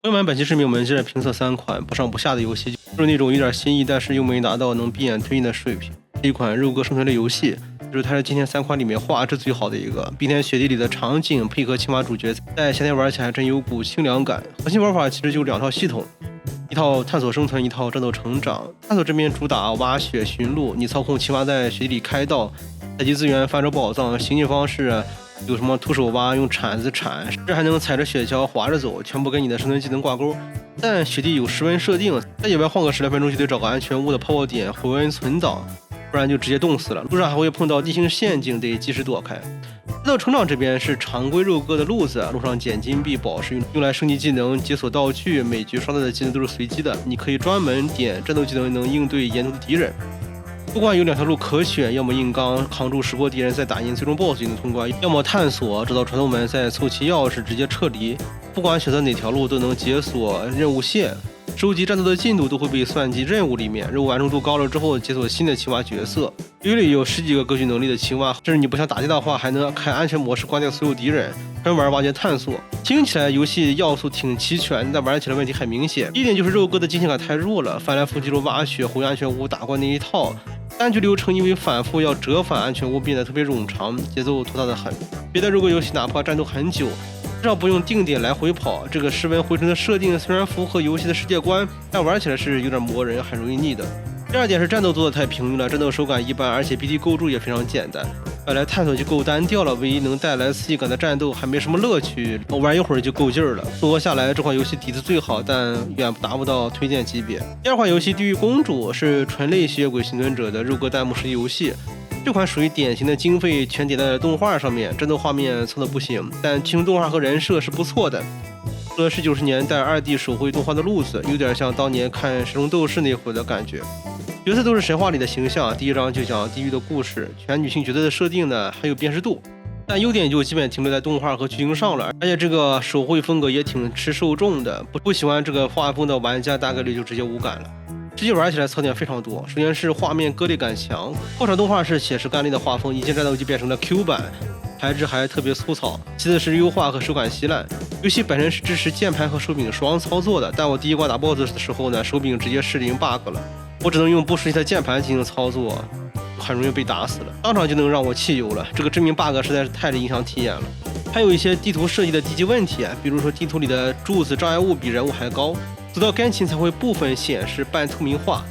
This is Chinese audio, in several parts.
朋友们，本期视频我们接着评测3款不上不下的游戏，就是那种有点新意，但是又没达到能闭眼推进的水平。一款肉鸽生存类游戏，就是它是今天3款里面画质最好的一个。冰天雪地里的场景配合青蛙主角，在夏天玩起来真有股清凉感。核心玩法其实就2套系统，一套探索生存，一套战斗成长。探索这边主打挖雪寻路，你操控青蛙在雪地里开道，采集资源，翻找宝藏。行进方式有什么徒手挖，用铲子铲，甚至还能踩着雪橇滑着走，全部跟你的生存技能挂钩。但雪地有室温设定，在野外晃个10来分钟就得找个安全屋的泡泡点回温存档，不然就直接冻死了。路上还会碰到地形陷阱，得及时躲开。战斗成长这边是常规肉鸽的路子，路上捡金币宝石用来升级技能、解锁道具，每局刷到的技能都是随机的，你可以专门点战斗技能能应对沿途的敌人。不管有2条路可选，要么硬刚扛住10波敌人再打赢最终 BOSS 就能通关，要么探索找到传送门再凑齐钥匙直接撤离。不管选择哪条路都能解锁任务线，收集战斗的进度都会被算计任务里面，任务完成度高了之后解锁新的青蛙角色。游戏里有10几个格局能力的青蛙，甚至你不想打击的话还能开安全模式关掉所有敌人，专玩挖掘探索。听起来游戏要素挺齐全，但玩起来问题很明显。第一点就是肉鸽的惊险感太弱了，翻来覆去的挖雪回安全屋打怪那一套单局流程因为反复要折返安全屋变得特别冗长，节奏拖沓的很。别的肉鸽游戏哪怕战斗很久，至少不用定点来回跑。这个室温回程的设定虽然符合游戏的世界观，但玩起来是有点磨人，很容易腻的。第二点是战斗做的太平庸了，战斗手感一般，而且 BD 构筑也非常简单。本来探索就够单调了，唯一能带来刺激感的战斗还没什么乐趣，玩一会儿就够劲儿了。综合下来，这款游戏底子最好，但远达不到推荐级别。第二款游戏《地狱公主》是纯类吸血鬼幸存者的肉鸽弹幕式游戏，这款属于典型的经费全点在动画上面，战斗画面凑的不行，但剧情动画和人设是不错的。这是90年代2D 手绘动画的路子，有点像当年看《神龙斗士》那会儿的感觉。角色都是神话里的形象，第一章就讲地狱的故事，全女性角色的设定呢很有辨识度，但优点就基本停留在动画和剧情上了，而且这个手绘风格也挺吃受众的，不喜欢这个画风的玩家大概率就直接无感了。实际玩起来槽点非常多，首先是画面割裂感强，后场动画是写实干练的画风，一进战斗就变成了 Q 版，材质还特别粗糙。其次是优化和手感稀烂，游戏本身是支持键盘和手柄双操作的，但我第一关打 BOSS 的时候呢，手柄直接失灵 bug 了，我只能用不熟悉的键盘进行操作，很容易被打死了，当场就能让我汽油了。这个致命 bug 实在是太影响体验了。还有一些地图设计的低级问题，比如说地图里的柱子障碍物比人物还高，走到跟前才会部分显示半透明化，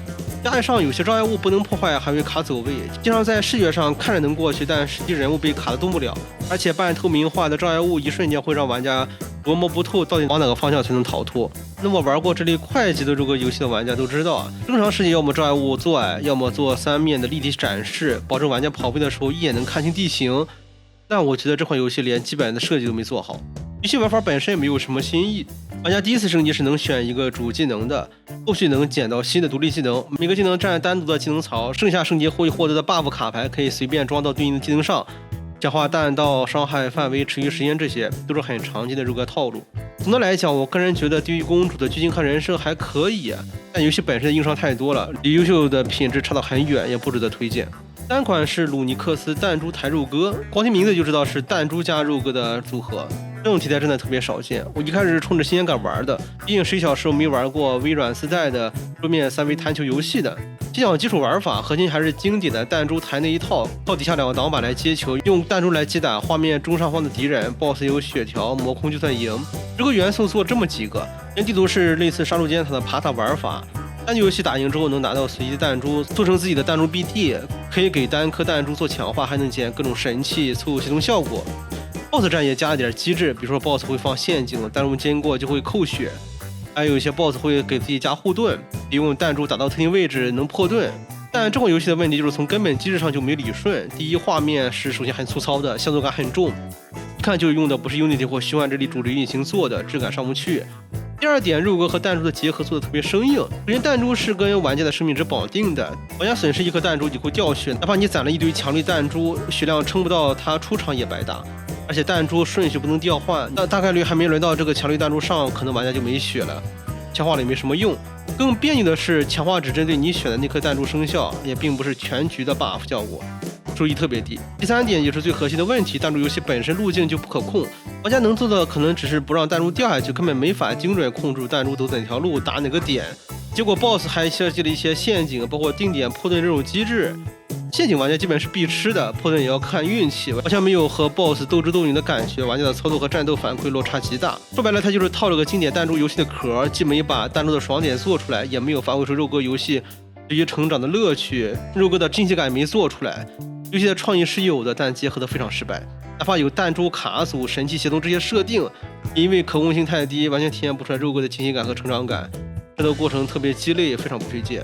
加上有些障碍物不能破坏，还会卡走位，经常在视觉上看着能过去，但实际人物被卡得动不了。而且半透明化的障碍物一瞬间会让玩家琢磨不透到底往哪个方向才能逃脱。那么玩过这类快节奏这个游戏的玩家都知道，正常世界要么障碍物做矮，要么做3面的立体展示，保证玩家跑位的时候一眼能看清地形。但我觉得这款游戏连基本的设计都没做好，游戏玩法本身也没有什么新意。玩家第一次升级是能选一个主技能的，后续能捡到新的独立技能，每个技能占单独的技能槽，剩下升级后获得的 buff 卡牌可以随便装到对应的技能上，强化弹道、伤害范围、持续时间，这些都是很常见的肉鸽套路。总的来讲，我个人觉得地狱公主的剧情和人设还可以，但游戏本身的硬伤太多了，离优秀的品质差得很远，也不值得推荐。3款是鲁尼克斯弹珠台肉鸽，光听名字就知道是弹珠加肉鸽的组合，这种题材真的特别少见。我一开始是冲着新鲜感玩的，毕竟11小时我没玩过微软自带的桌面3维弹球游戏的。先讲基础玩法，核心还是经典的弹珠台那一套，靠底下2个挡板来接球，用弹珠来击打画面中上方的敌人， BOSS 有血条，魔空就算赢。这个元素做这么几个，原地图是类似杀戮尖塔的爬塔玩法。单局游戏打赢之后能拿到随机的弹珠，做成自己的弹珠 BD， 可以给单颗弹珠做强化，还能捡各种神器凑协同效果。BOSS 战也加了点机制，比如说 BOSS 会放陷阱，弹珠经过就会扣血，还有一些 BOSS 会给自己加护盾，利用弹珠打到特定位置能破盾。但这款游戏的问题就是从根本机制上就没理顺。第一，画面是首先很粗糙的，像素感很重，一看就用的不是 Unity 或虚幻之力主流引擎做的，质感上不去。第二点，肉鸽和弹珠的结合做的特别生硬。首先，弹珠是跟玩家的生命值绑定的，玩家损失1颗弹珠就会掉血，哪怕你攒了一堆强力弹珠，血量撑不到它出场也白搭。而且弹珠顺序不能调换，那大概率还没轮到这个强力弹珠上，可能玩家就没血了，强化了也没什么用。更别扭的是，强化只针对你选的那颗弹珠生效，也并不是全局的 buff 效果，收益特别低。第3点也是最核心的问题，弹珠游戏本身路径就不可控，玩家能做的可能只是不让弹珠掉下去，根本没法精准控制弹珠走哪条路、打哪个点。结果 BOSS 还设计了一些陷阱，包括定点破盾这种机制。陷阱玩家基本是必吃的，破盾也要看运气，完全没有和 BOSS 斗智斗勇的感觉，玩家的操作和战斗反馈落差极大。说白了，它就是套了个经典弹珠游戏的壳，既没把弹珠的爽点做出来，也没有发挥出肉鸽游戏直接成长的乐趣，肉鸽的惊喜感没做出来。游戏的创意是有的，但结合的非常失败。哪怕有弹珠卡组、神器协同这些设定，因为可控性太低，完全体验不出来肉鸽的惊喜感和成长感。战斗过程特别鸡肋，非常不推荐。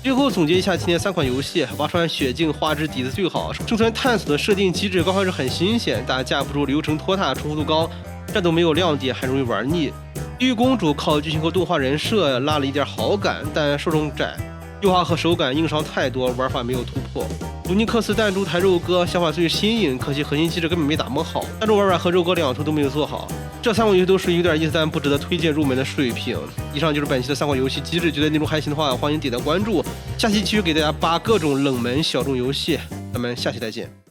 最后总结一下今年3款游戏，挖川雪境画质底子最好，生存探索的设定机制刚开始很新鲜，但架不住流程拖沓、重复度高，战斗没有亮点，还容易玩腻。地狱公主靠剧情和动画人设拉了一点好感，但受众窄，优化和手感硬伤太多，玩法没有突破。鲁尼克斯弹珠台肉鸽想法最新颖，可惜核心机制根本没打磨好，弹珠玩法和肉鸽两头都没有做好。这3款游戏都是有点意思但不值得推荐入门的水平。以上就是本期的3款游戏机制，觉得内容还行的话，欢迎点赞关注。下期继续给大家扒各种冷门小众游戏，咱们下期再见。